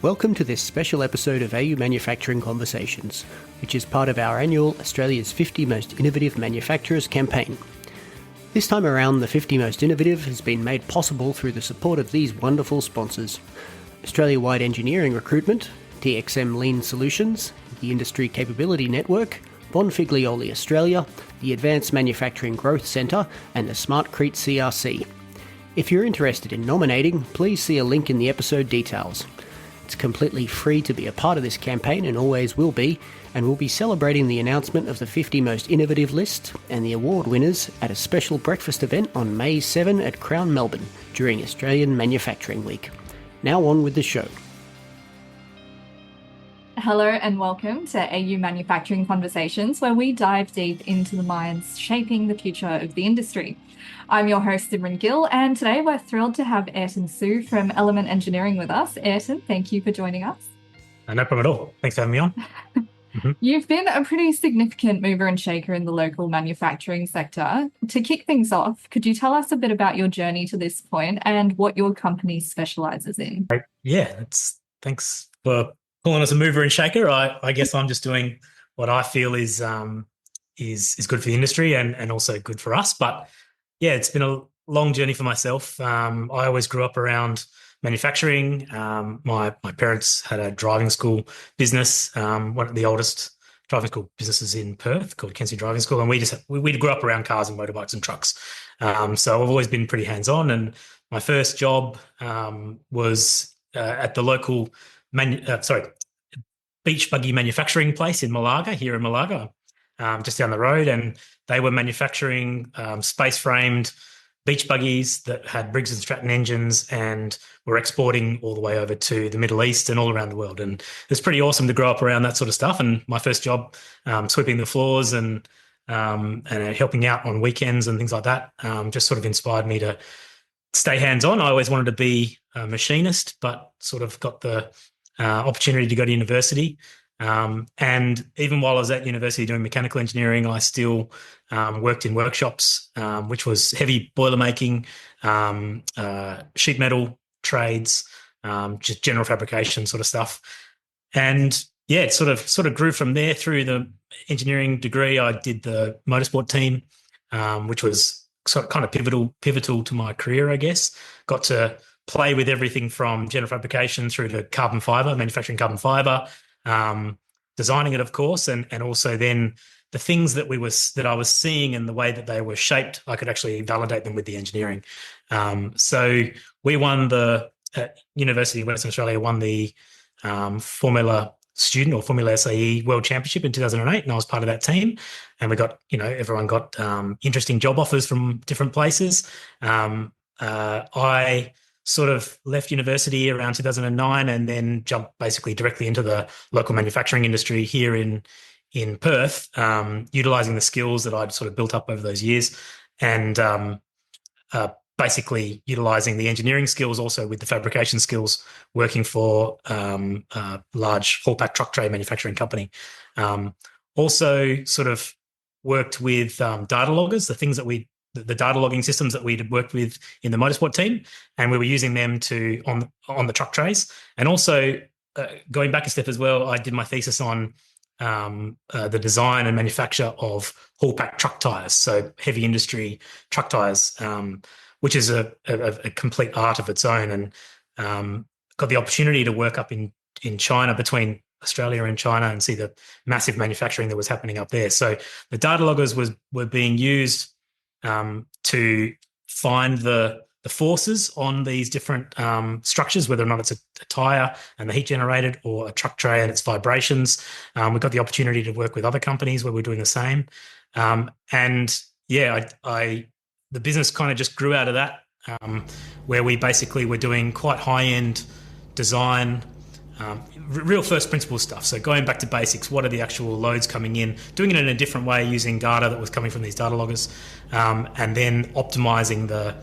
Welcome to this special episode of AU Manufacturing Conversations, which is part of our annual Australia's 50 Most Innovative Manufacturers campaign. This time around, the 50 Most Innovative has been made possible through the support of these wonderful sponsors: Australia Wide Engineering Recruitment, TXM Lean Solutions, the Industry Capability Network, Bonfiglioli Australia, the Advanced Manufacturing Growth Centre, and the SmartCrete CRC. If you're interested in nominating, please see a link in the episode details. It's completely free to be a part of this campaign and always will be, and we'll be celebrating the announcement of the 50 Most Innovative list and the award winners at a special breakfast event on May 7 at Crown Melbourne during Australian Manufacturing Week. Now on with the show. Hello and welcome to AU Manufacturing Conversations, where we dive deep into the minds shaping the future of the industry. I'm your host, Simran Gill, and today we're thrilled to have Ayrton Sue from Element Engineering with us. Ayrton, thank you for joining us. No problem at all. Thanks for having me on. You've been a pretty significant mover and shaker in the local manufacturing sector. To kick things off, could you tell us a bit about your journey to this point and what your company specialises in? Yeah, thanks for calling us a mover and shaker. I guess I'm just doing what I feel is good for the industry and also good for us. But yeah, it's been a long journey for myself. I always grew up around manufacturing. My parents had a driving school business, one of the oldest driving school businesses in Perth, called Kensey Driving School, and we grew up around cars and motorbikes and trucks. So I've always been pretty hands-on. And my first job was at the local beach buggy manufacturing place in Malaga, here in Malaga, just down the road, and they were manufacturing space-framed beach buggies that had Briggs and Stratton engines and were exporting all the way over to the Middle East and all around the world. And it's pretty awesome to grow up around that sort of stuff. And my first job, sweeping the floors and helping out on weekends and things like that, just sort of inspired me to stay hands-on. I always wanted to be a machinist, but sort of got the opportunity to go to university. And even while I was at university doing mechanical engineering, I still worked in workshops, which was heavy boiler making, sheet metal trades, just general fabrication sort of stuff. And yeah, it sort of grew from there. Through the engineering degree, I did the motorsport team, which was sort of kind of pivotal to my career, I guess. Got to play with everything from general fabrication through to carbon fiber, manufacturing carbon fiber, designing it, of course, and also then the things that I was seeing and the way that they were shaped, I could actually validate them with the engineering. So we won at University of Western Australia, won the Formula Student or Formula SAE World Championship in 2008, and I was part of that team. And we got, everyone got interesting job offers from different places. I sort of left university around 2009 and then jumped basically directly into the local manufacturing industry here in Perth, utilising the skills that I'd sort of built up over those years, and basically utilising the engineering skills also with the fabrication skills, working for a large haul-pack truck tray manufacturing company. Also sort of worked with data loggers, the data logging systems that we'd worked with in the motorsport team, and we were using them on the truck trays. And also going back a step as well, I did my thesis on the design and manufacture of haul-pack truck tyres, so heavy industry truck tyres, which is a complete art of its own. And got the opportunity to work up in China, between Australia and China, and see the massive manufacturing that was happening up there. So the data loggers were being used to find the forces on these different structures, whether or not it's a tyre and the heat generated or a truck tray and its vibrations. We got the opportunity to work with other companies where we're doing the same. And yeah, the business kind of just grew out of that, where we basically were doing quite high-end design, real first principle stuff. So going back to basics, what are the actual loads coming in, doing it in a different way using data that was coming from these data loggers, and then optimizing the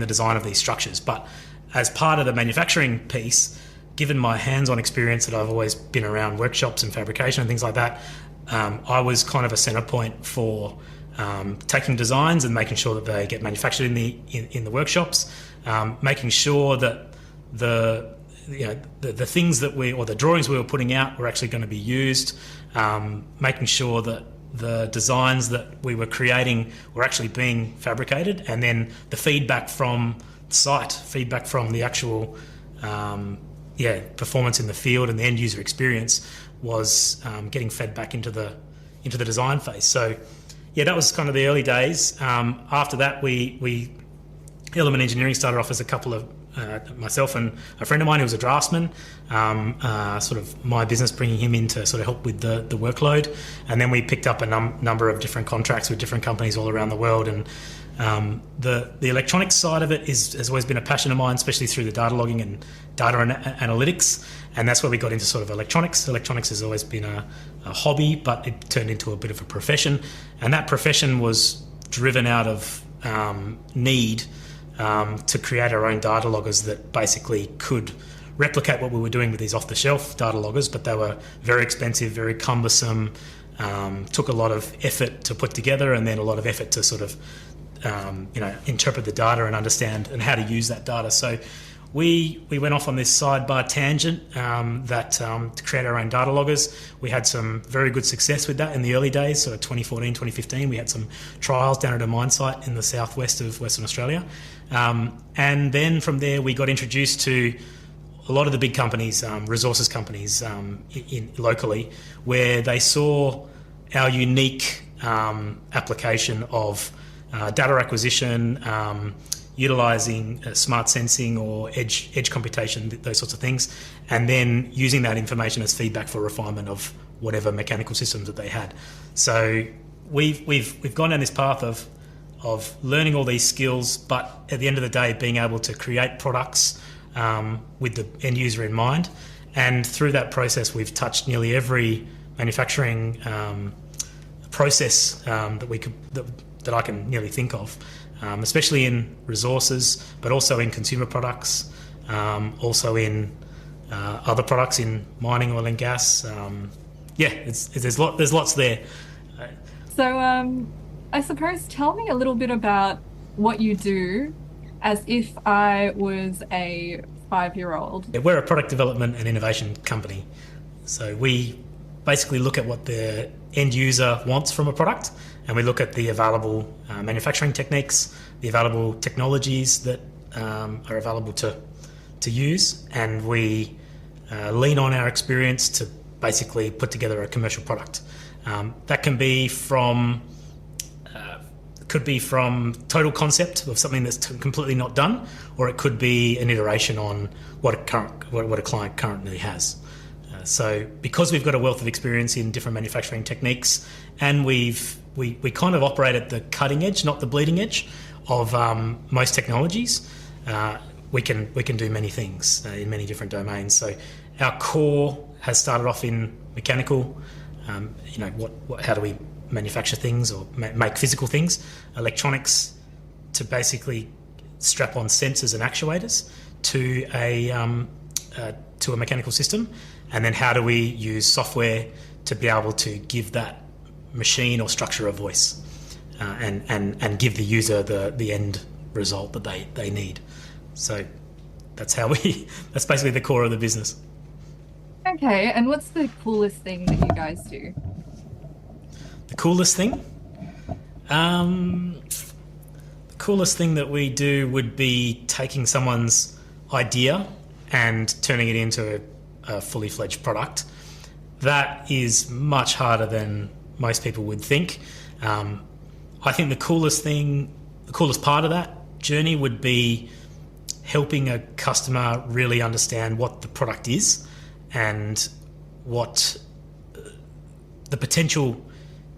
design of these structures. But as part of the manufacturing piece, given my hands-on experience that I've always been around workshops and fabrication and things like that, I was kind of a center point for taking designs and making sure that they get manufactured in the workshops, making sure that the things that the drawings we were putting out were actually going to be used, making sure that the designs that we were creating were actually being fabricated, and then the feedback from the site, feedback from the actual performance in the field and the end user experience was getting fed back into the design phase. So that was kind of the early days. After that, we Element Engineering started off as a couple of myself and a friend of mine who was a draftsman, sort of my business bringing him in to sort of help with the workload. And then we picked up a number of different contracts with different companies all around the world. And the electronics side of it has always been a passion of mine, especially through the data logging and data analytics. And that's where we got into sort of electronics. Electronics has always been a hobby, but it turned into a bit of a profession. And that profession was driven out of need to create our own data loggers that basically could replicate what we were doing with these off-the-shelf data loggers, but they were very expensive, very cumbersome, took a lot of effort to put together, and then a lot of effort to sort of interpret the data and understand and how to use that data. So we went off on this sidebar tangent to create our own data loggers. We had some very good success with that in the early days, so 2014, 2015. We had some trials down at a mine site in the southwest of Western Australia. And then from there, we got introduced to a lot of the big companies, resources companies locally, where they saw our unique application of data acquisition, utilising smart sensing or edge computation, those sorts of things, and then using that information as feedback for refinement of whatever mechanical systems that they had. So we've gone down this path of learning all these skills, but at the end of the day, being able to create products with the end user in mind. And through that process, we've touched nearly every manufacturing process that I can nearly think of, especially in resources, but also in consumer products, also in other products in mining, oil and gas. There's lots there. So I suppose tell me a little bit about what you do as if I was a 5-year-old. We're a product development and innovation company. So we basically look at what the end user wants from a product, and we look at the available manufacturing techniques, the available technologies that are available to use, and we lean on our experience to basically put together a commercial product. That can be from total concept of something that's completely not done, or it could be an iteration on what a client currently has. So because we've got a wealth of experience in different manufacturing techniques, and we kind of operate at the cutting edge, not the bleeding edge, of most technologies, we can do many things in many different domains. So our core has started off in mechanical. How do we manufacture things or make physical things? Electronics, to basically strap on sensors and actuators to a mechanical system, and then how do we use software to be able to give that machine or structure a voice, and give the user the end result that they need. So that's basically the core of the business. Okay, and what's the coolest thing that you guys do? The coolest thing? The coolest thing that we do would be taking someone's idea and turning it into a fully fledged product. That is much harder than most people would think. I think the coolest part of that journey would be helping a customer really understand what the product is and what the potential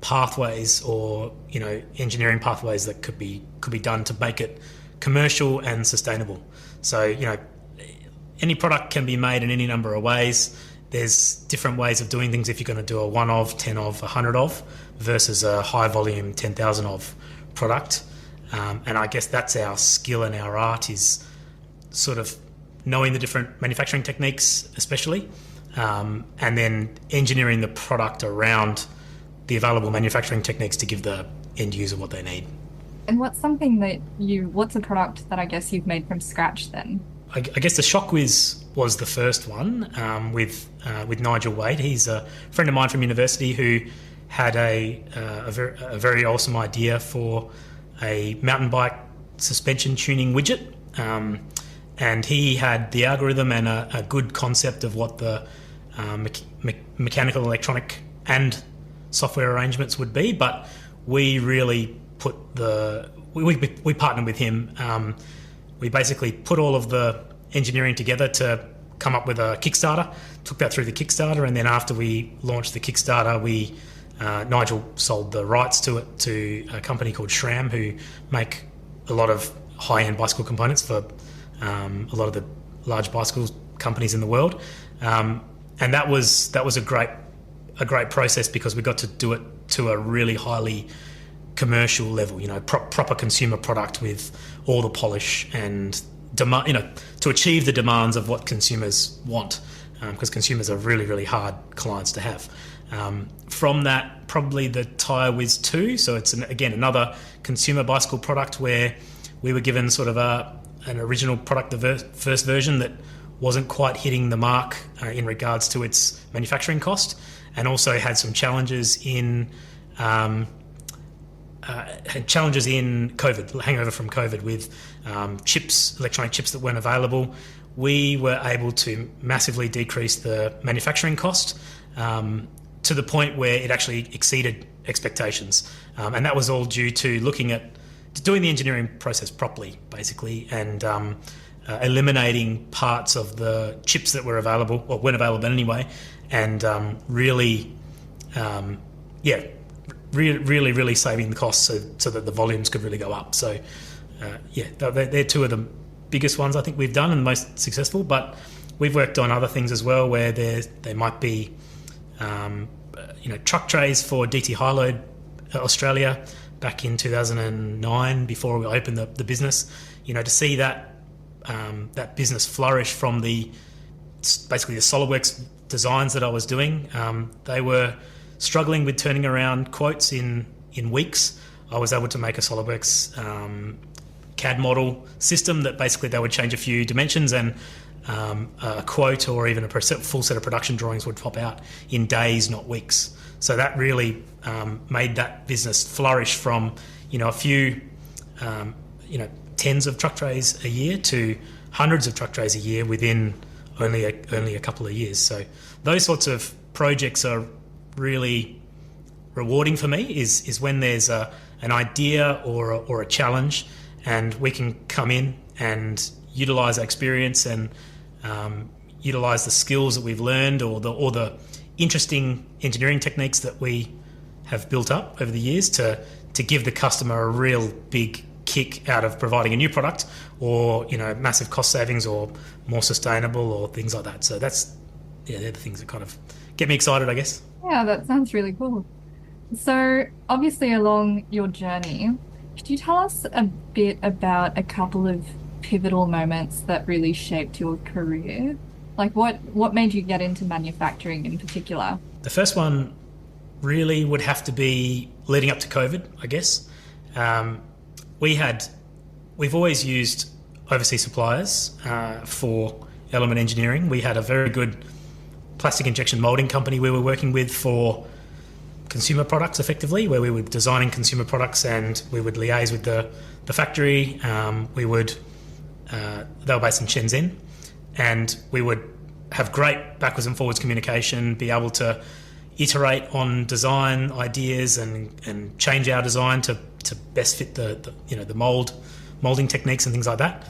pathways or engineering pathways that could be done to make it commercial and sustainable. So any product can be made in any number of ways. There's different ways of doing things if you're going to do a 1 of, 10 of, 100 of versus a high volume 10,000 of product. And I guess that's our skill and our art, is sort of knowing the different manufacturing techniques especially, and then engineering the product around the available manufacturing techniques to give the end user what they need. And what's a product that I guess you've made from scratch then? I guess the ShockWiz was the first one with Nigel Wade. He's a friend of mine from university who had a very awesome idea for a mountain bike suspension tuning widget. And he had the algorithm and a good concept of what the mechanical, electronic and software arrangements would be, but we really we partnered with him. We basically put all of the engineering together to come up with a Kickstarter, took that through the Kickstarter, and then after we launched the Kickstarter, Nigel sold the rights to it to a company called SRAM, who make a lot of high-end bicycle components for a lot of the large bicycle companies in the world, and that was a great process because we got to do it to a really highly commercial level, proper consumer product with all the polish and demand, to achieve the demands of what consumers want, because consumers are really, really hard clients to have. From that, probably the TireWiz 2, so it's again another consumer bicycle product where we were given sort of an original product, the first version that wasn't quite hitting the mark in regards to its manufacturing cost, and also had some challenges in COVID, hangover from COVID with electronic chips that weren't available. We were able to massively decrease the manufacturing cost to the point where it actually exceeded expectations. And that was all due to doing the engineering process properly, basically, and eliminating parts of the chips that were available, or weren't available anyway, and really saving the costs so that the volumes could really go up. So, they're two of the biggest ones I think we've done and the most successful, but we've worked on other things as well where there might be truck trays for DT Highload Australia back in 2009 before we opened the business. To see that business flourish from basically the SolidWorks designs that I was doing. They were struggling with turning around quotes in weeks. I was able to make a SolidWorks CAD model system that basically they would change a few dimensions and a quote or even a full set of production drawings would pop out in days, not weeks. So that really made that business flourish from a few tens of truck trays a year to hundreds of truck trays a year within only a couple of years. So those sorts of projects are really rewarding for me. Is when there's an idea or a challenge, and we can come in and utilize our experience and utilize the skills that we've learned or the interesting engineering techniques that we have built up over the years to give the customer a real big kick out of providing a new product or massive cost savings or more sustainable or things like that. So they're the things that kind of get me excited, I guess. Yeah, that sounds really cool. So obviously along your journey, could you tell us a bit about a couple of pivotal moments that really shaped your career? Like what made you get into manufacturing in particular? The first one really would have to be leading up to COVID, I guess. We've always used overseas suppliers for element engineering. We had a very good plastic injection molding company we were working with for consumer products, effectively, where we were designing consumer products and we would liaise with the factory. They were based in Shenzhen, and we would have great backwards and forwards communication, be able to iterate on design ideas and change our design to best fit the molding techniques and things like that.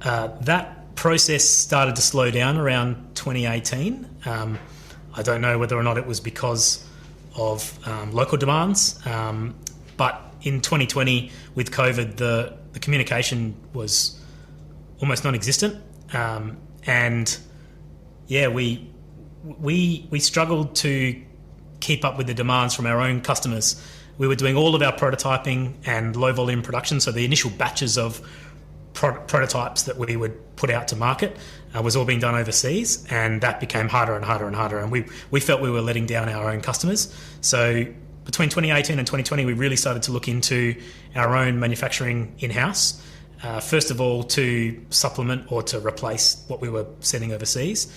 That process started to slow down around 2018. I don't know whether or not it was because of local demands, but in 2020 with COVID, the communication was almost non-existent, and we struggled to keep up with the demands from our own customers. We were doing all of our prototyping and low volume production, so the initial batches of prototypes that we would put out to market was all being done overseas, and that became harder and harder and harder, and we felt we were letting down our own customers. So between 2018 and 2020 we really started to look into our own manufacturing in-house, first of all, to supplement or to replace what we were sending overseas,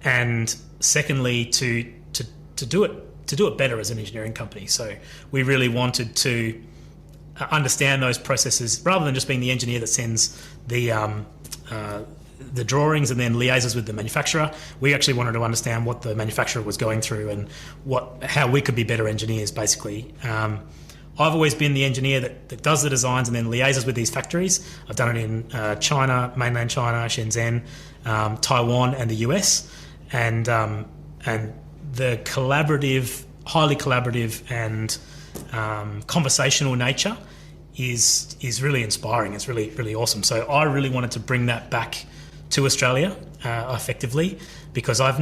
and secondly, to do it better as an engineering company. So we really wanted to understand those processes rather than just being the engineer that sends the drawings and then liaises with the manufacturer. We actually wanted to understand what the manufacturer was going through and how we could be better engineers, basically. I've always been the engineer that does the designs and then liaises with these factories. I've done it in China, mainland China, Shenzhen, Taiwan, and the US. And the highly collaborative and conversational nature is really inspiring. It's really, really awesome. So I really wanted to bring that back to Australia effectively, because I've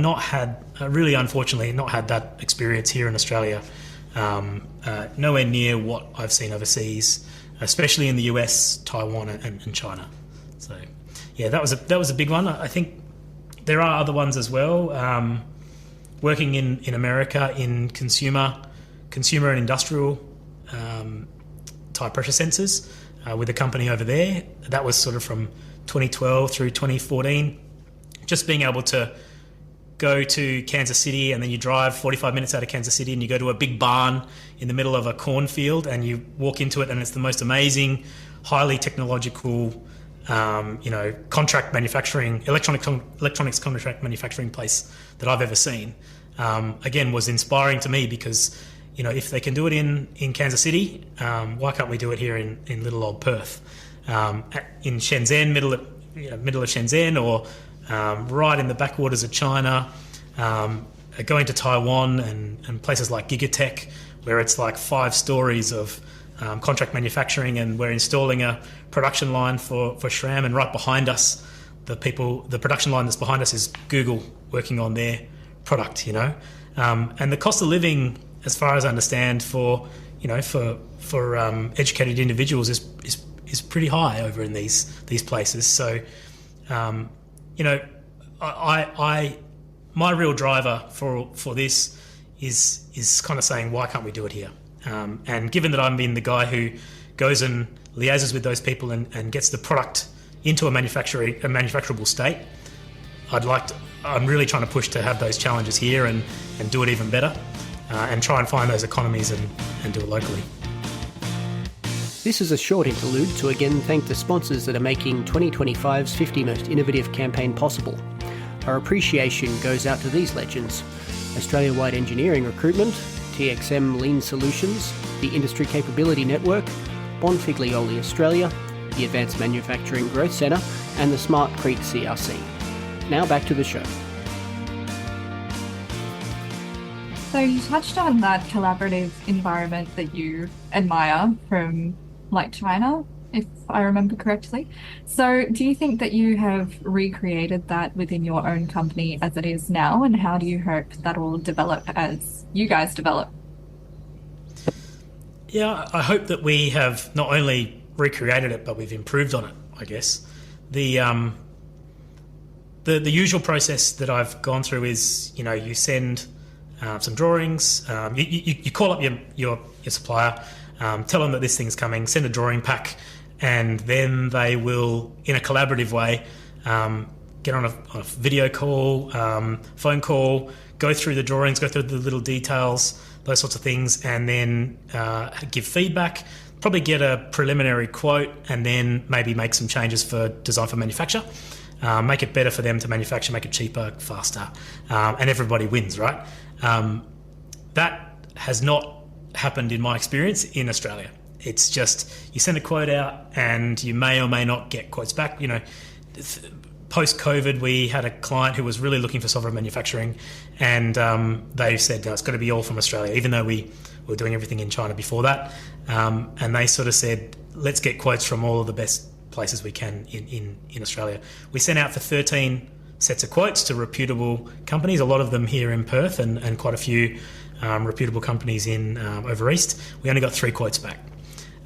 really unfortunately not had that experience here in Australia. Nowhere near what I've seen overseas, especially in the US, Taiwan, and China. So, yeah, that was a big one. I think there are other ones as well. Working in America in consumer and industrial type pressure sensors with a company over there. That was sort of from 2012 through 2014. Just being able to go to Kansas City, and then you drive 45 minutes out of Kansas City and you go to a big barn in the middle of a cornfield and you walk into it, and it's the most amazing, highly technological, contract manufacturing, electronics contract manufacturing place that I've ever seen. Again, was inspiring to me because, if they can do it in Kansas City, why can't we do it here in little old Perth? In Shenzhen, middle of Shenzhen, or right in the backwaters of China, going to Taiwan and places like Gigatech, where it's like 5 stories of contract manufacturing, and we're installing a production line for SRAM, and right behind us, the production line that's behind us is Google working on their product, and the cost of living, as far as I understand, for educated individuals is pretty high over in these places. So, my real driver for this is kind of saying, why can't we do it here? And given that I'm being the guy who goes and liaises with those people and gets the product into a manufacturable state, I'm really trying to push to have those challenges here and do it even better, and try and find those economies and do it locally. This is a short interlude to again thank the sponsors that are making 2025's 50 Most Innovative campaign possible. Our appreciation goes out to these legends: Australia Wide Engineering Recruitment, TXM Lean Solutions, the Industry Capability Network, Bonfiglioli Australia, the Advanced Manufacturing Growth Centre, and the SmartCrete CRC. Now back to the show. So you touched on that collaborative environment that you admire from China, if I remember correctly. So do you think that you have recreated that within your own company as it is now, and how do you hope that will develop as you guys develop? Yeah, I hope that we have not only recreated it, but we've improved on it, I guess. The usual process that I've gone through is, you send some drawings, you call up your supplier, tell them that this thing's coming, send a drawing pack, and then they will, in a collaborative way, get on a video call, phone call, go through the drawings, go through the little details, those sorts of things, and then give feedback, probably get a preliminary quote, and then maybe make some changes for design for manufacture. Make it better for them to manufacture, make it cheaper, faster, and everybody wins, right? That has not happened in my experience in Australia. It's just you send a quote out and you may or may not get quotes back. Post-COVID, we had a client who was really looking for software manufacturing, and they said, no, it's got to be all from Australia, even though we were doing everything in China before that. And they sort of said, let's get quotes from all of the best places we can in Australia. We sent out for 13 sets of quotes to reputable companies, a lot of them here in Perth, and quite a few reputable companies in over east. We only got 3 quotes back.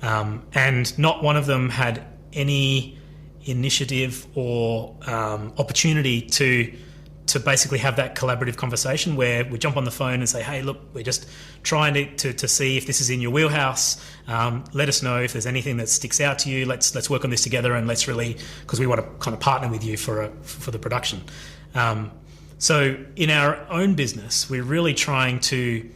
And not one of them had any initiative or opportunity to to basically have that collaborative conversation where we jump on the phone and say, hey, look, we're just trying to see if this is in your wheelhouse. Let us know if there's anything that sticks out to you. Let's work on this together, and let's really, because we want to kind of partner with you for the production. So in our own business, we're really trying to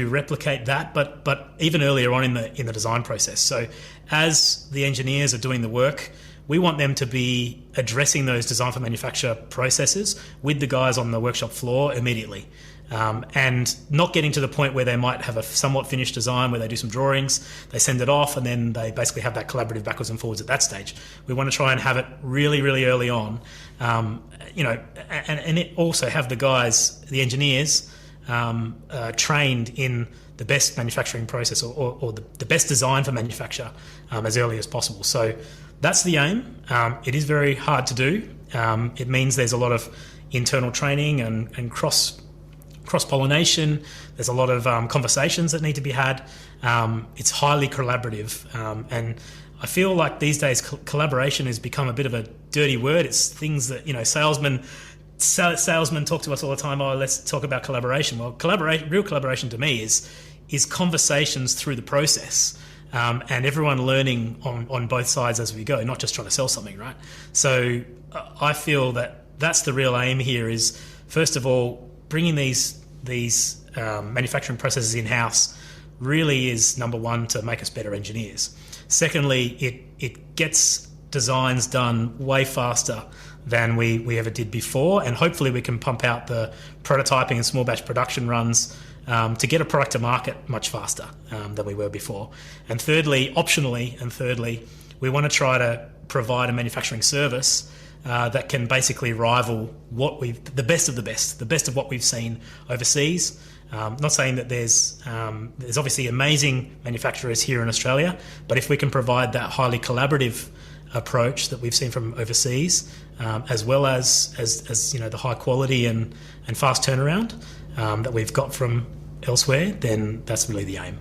replicate that, but even earlier on in the design process. So as the engineers are doing the work, we want them to be addressing those design for manufacture processes with the guys on the workshop floor immediately, and not getting to the point where they might have a somewhat finished design where they do some drawings, they send it off, and then they basically have that collaborative backwards and forwards at that stage. We want to try and have it really, really early on, and it also have the guys, the engineers, trained in the best manufacturing process or the best design for manufacture as early as possible. So that's the aim. It is very hard to do. It means there's a lot of internal training and cross-pollination. There's a lot of conversations that need to be had. It's highly collaborative. And I feel like these days collaboration has become a bit of a dirty word. It's things that, salesmen talk to us all the time. Oh, let's talk about collaboration. Well, real collaboration to me is conversations through the process. And everyone learning on both sides as we go, not just trying to sell something, right? So I feel that that's the real aim here is, first of all, bringing these manufacturing processes in-house really is, number one, to make us better engineers. Secondly, it gets designs done way faster than we ever did before, and hopefully we can pump out the prototyping and small batch production runs to get a product to market much faster than we were before. And thirdly, we want to try to provide a manufacturing service that can basically rival the best of what we've seen overseas. Not saying that there's obviously amazing manufacturers here in Australia, but if we can provide that highly collaborative approach that we've seen from overseas, as well as the high quality and fast turnaround that we've got from elsewhere, then that's really the aim.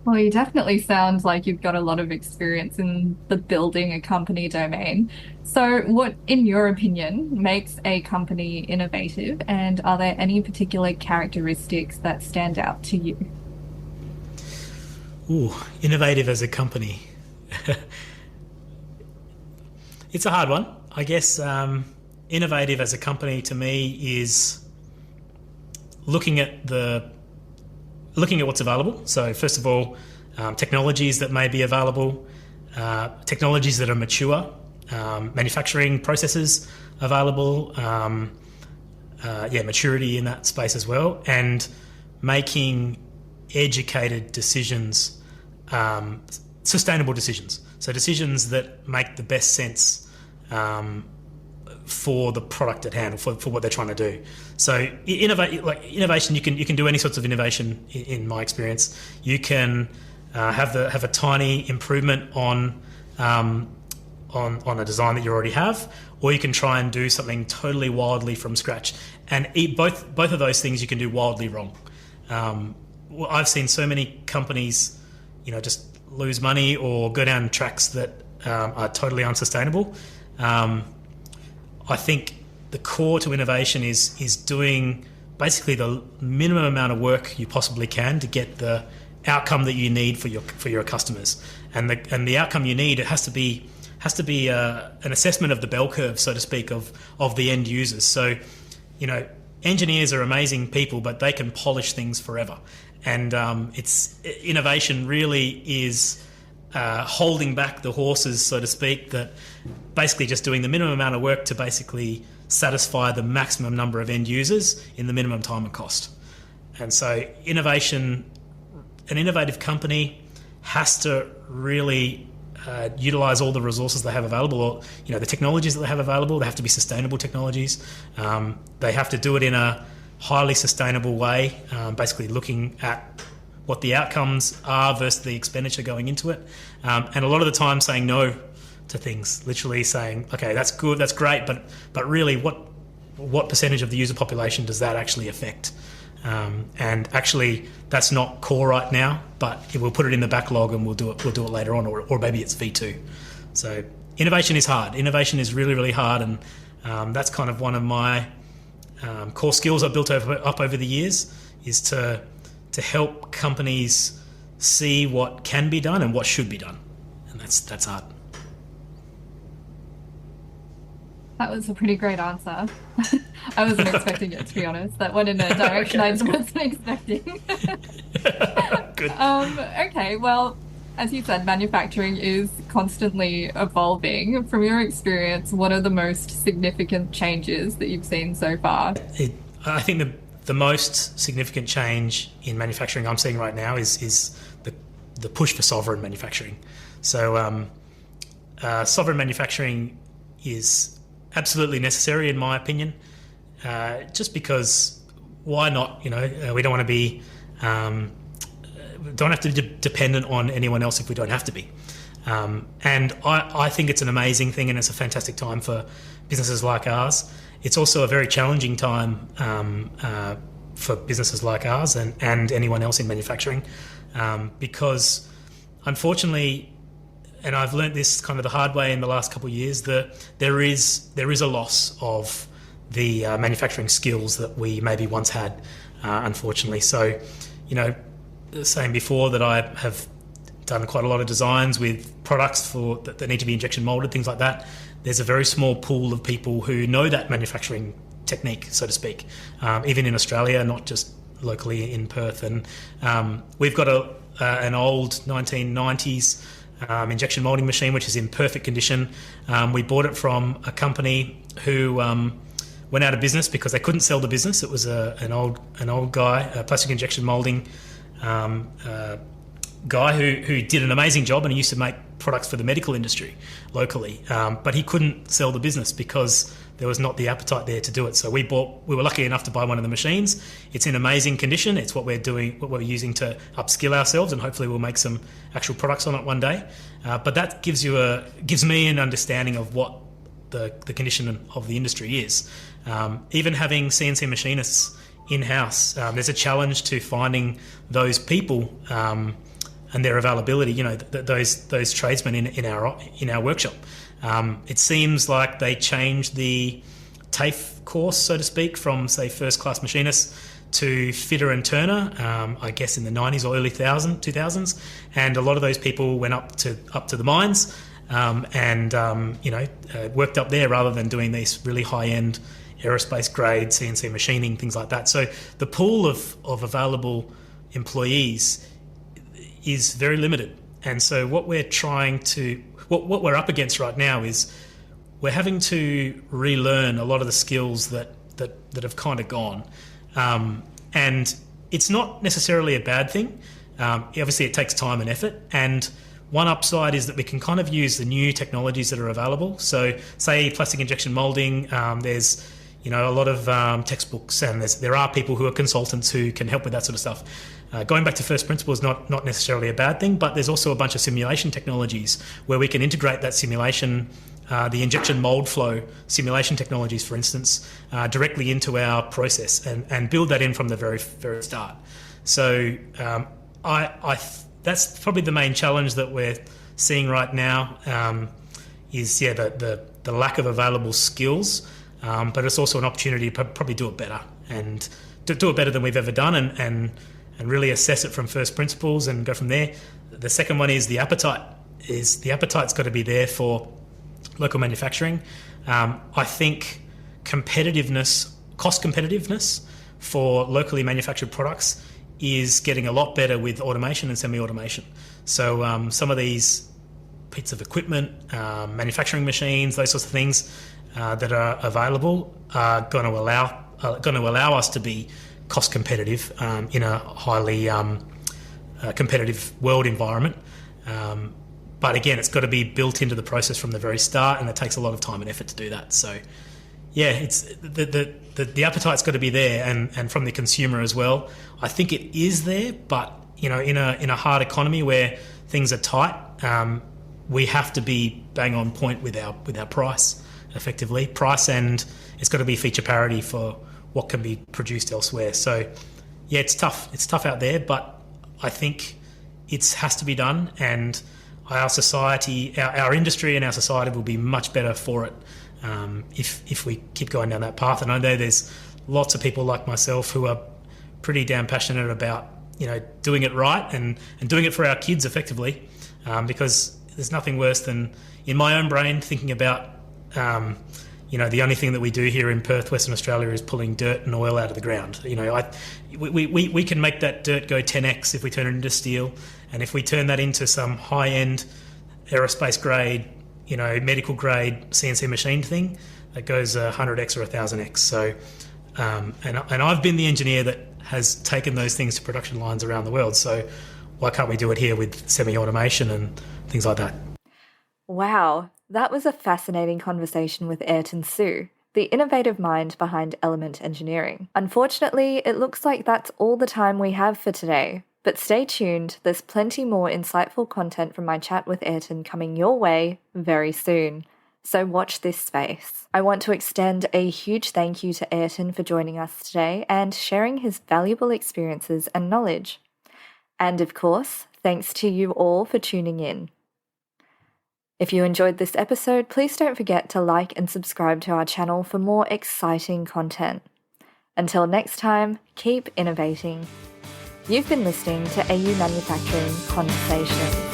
Well, you definitely sound like you've got a lot of experience in the building a company domain. So what, in your opinion, makes a company innovative, and are there any particular characteristics that stand out to you? Ooh, innovative as a company. It's a hard one. I guess innovative as a company to me is looking at what's available. So first of all, technologies that may be available, technologies that are mature, manufacturing processes available, maturity in that space as well, and making educated decisions, sustainable decisions. So decisions that make the best sense for the product at hand, or for what they're trying to do. So innovation, you can do any sorts of innovation. In my experience, you can have a tiny improvement on a design that you already have, or you can try and do something totally wildly from scratch. And both of those things you can do wildly wrong. I've seen so many companies, just lose money or go down tracks that are totally unsustainable. I think the core to innovation is doing basically the minimum amount of work you possibly can to get the outcome that you need for your customers. And the outcome you need, it has to be an assessment of the bell curve, so to speak, of the end users. So, engineers are amazing people, but they can polish things forever. And innovation really is holding back the horses, so to speak, that basically just doing the minimum amount of work to basically satisfy the maximum number of end users in the minimum time and cost. And so an innovative company has to really utilize all the resources they have available, or the technologies that they have available. They have to be sustainable technologies. They have to do it in a highly sustainable way, basically looking at what the outcomes are versus the expenditure going into it, and a lot of the time saying no to things, literally saying, okay, that's good, that's great, but really what percentage of the user population does that actually affect? And actually that's not core right now, but we'll put it in the backlog and we'll do it later on, or maybe it's V2. So innovation is hard. Innovation is really, really hard, and that's kind of one of my core skills I've built up over the years, is to help companies see what can be done and what should be done, and that's hard. That was a pretty great answer. I wasn't expecting it, to be honest. That went in a direction I wasn't expecting. Good. Okay, well, as you said, manufacturing is constantly evolving. From your experience, what are the most significant changes that you've seen so far? I think the most significant change in manufacturing I'm seeing right now is the push for sovereign manufacturing. So sovereign manufacturing is absolutely necessary, in my opinion, just because why not? We don't want to be, don't have to be dependent on anyone else if we don't have to be. And I think it's an amazing thing, and it's a fantastic time for businesses like ours. It's also a very challenging time for businesses like ours and anyone else in manufacturing, because unfortunately, and I've learnt this kind of the hard way in the last couple of years, that there is a loss of the manufacturing skills that we maybe once had, unfortunately. So, saying before that I have done quite a lot of designs with products that need to be injection molded, things like that. There's a very small pool of people who know that manufacturing technique, so to speak, even in Australia, not just locally in Perth. And we've got an old 1990s injection molding machine, which is in perfect condition. We bought it from a company who went out of business because they couldn't sell the business. It was an old guy, a plastic injection molding guy who did an amazing job, and he used to make products for the medical industry locally, but he couldn't sell the business because there was not the appetite there to do it. So we were lucky enough to buy one of the machines. It's in amazing condition. It's what we're using to upskill ourselves, and hopefully we'll make some actual products on it one day. But that gives me an understanding of what the condition of the industry is. Even having CNC machinists in-house, there's a challenge to finding those people and their availability. Those tradesmen in our workshop. It seems like they changed the TAFE course, so to speak, from, say, first-class machinist to fitter and turner, I guess in the 90s or early 2000s. And a lot of those people went up to the mines and worked up there rather than doing these really high-end aerospace grade CNC machining, things like that. So the pool of available employees is very limited. And so what we're up against right now is we're having to relearn a lot of the skills that have kind of gone. And it's not necessarily a bad thing. Obviously, it takes time and effort. And one upside is that we can kind of use the new technologies that are available. So, say plastic injection molding, there's a lot of textbooks, and there are people who are consultants who can help with that sort of stuff. Going back to first principles, not necessarily a bad thing, but there's also a bunch of simulation technologies where we can integrate that simulation, the injection mold flow simulation technologies, for instance, directly into our process and build that in from the very, very start. So that's probably the main challenge that we're seeing right now, is the lack of available skills, but it's also an opportunity to probably do it better and to do it better than we've ever done, and really assess it from first principles and go from there. The second one is the appetite. The appetite's got to be there for local manufacturing. I think cost competitiveness for locally manufactured products is getting a lot better with automation and semi-automation. So some of these pieces of equipment, manufacturing machines, those sorts of things that are available are going to allow us to be cost competitive in a highly competitive world environment. But again, it's got to be built into the process from the very start, and it takes a lot of time and effort to do that. So yeah, it's the appetite's got to be there, and from the consumer as well. I think it is there, but in a hard economy where things are tight, we have to be bang on point with our price, effectively. And it's got to be feature parity for what can be produced elsewhere. So yeah, it's tough out there, but I think it has to be done, and our society, our industry and our society will be much better for it if we keep going down that path. And I know there's lots of people like myself who are pretty damn passionate about doing it right and doing it for our kids effectively, because there's nothing worse than, in my own brain, thinking about the only thing that we do here in Perth, Western Australia, is pulling dirt and oil out of the ground. We can make that dirt go 10x if we turn it into steel, and if we turn that into some high-end aerospace grade, medical grade CNC machined thing, that goes 100x or 1000x. So, and I've been the engineer that has taken those things to production lines around the world. So why can't we do it here with semi-automation and things like that? Wow, that was a fascinating conversation with Ayrton Sue, the innovative mind behind Element Engineering. Unfortunately, it looks like that's all the time we have for today. But stay tuned, there's plenty more insightful content from my chat with Ayrton coming your way very soon. So watch this space. I want to extend a huge thank you to Ayrton for joining us today and sharing his valuable experiences and knowledge. And of course, thanks to you all for tuning in. If you enjoyed this episode, please don't forget to like and subscribe to our channel for more exciting content. Until next time, keep innovating. You've been listening to AU Manufacturing Conversations.